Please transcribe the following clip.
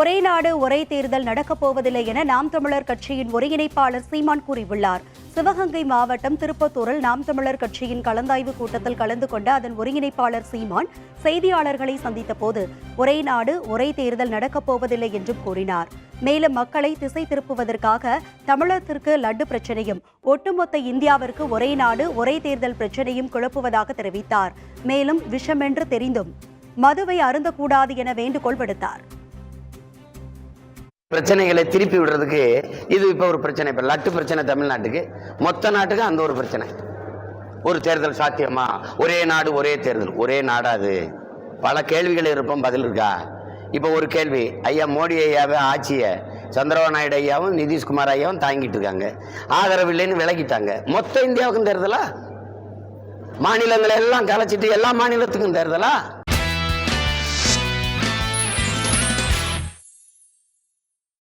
ஒரே நாடு ஒரே தேர்தல் நடக்கப் போவதில்லை என நாம் தமிழர் கட்சியின் ஒருங்கிணைப்பாளர் சீமான் கூறியுள்ளார். சிவகங்கை மாவட்டம் திருப்பத்தூரில் நாம் தமிழர் கட்சியின் கலந்தாய்வு கூட்டத்தில் கலந்து கொண்ட அதன் ஒருங்கிணைப்பாளர் சீமான் செய்தியாளர்களை சந்தித்த போது ஒரே நாடு ஒரே தேர்தல் நடக்கப் போவதில்லை என்றும் கூறினார். மேலும் மக்களை திசை திருப்புவதற்காக தமிழகத்திற்கு லட்டு பிரச்சனையும் ஒட்டுமொத்த இந்தியாவிற்கு ஒரே நாடு ஒரே தேர்தல் பிரச்சனையும் குழப்புவதாக தெரிவித்தார். மேலும் விஷமென்று தெரிந்தும் மதுவை அருந்தக்கூடாது என வேண்டுகோள் விடுத்தார். பிரச்சனைகளை திருப்பி விடுறதுக்கு இது இப்ப ஒரு பிரச்சனை. இப்ப லட்டு பிரச்சனை தமிழ்நாட்டுக்கு, மொத்த நாட்டுக்கு அந்த ஒரு பிரச்சனை. ஒரு தேர்தல் சாத்தியமா? ஒரே நாடு ஒரே தேர்தல், ஒரே நாடாது? பல கேள்விகள் இருப்போம், பதில் இருக்கா? இப்ப ஒரு கேள்வி, ஐயா மோடி ஐயாவை ஆட்சியை சந்திரபாபு நாயுடு ஐயாவும் நிதிஷ்குமார் ஐயாவும் தாங்கிட்டு இருக்காங்க, ஆதரவு இல்லைன்னு விலகிட்டாங்க. மொத்த இந்தியாவுக்கும் தேர்தலா? மாநிலங்களை எல்லாம் கலைச்சிட்டு எல்லா மாநிலத்துக்கும் தேர்தலா?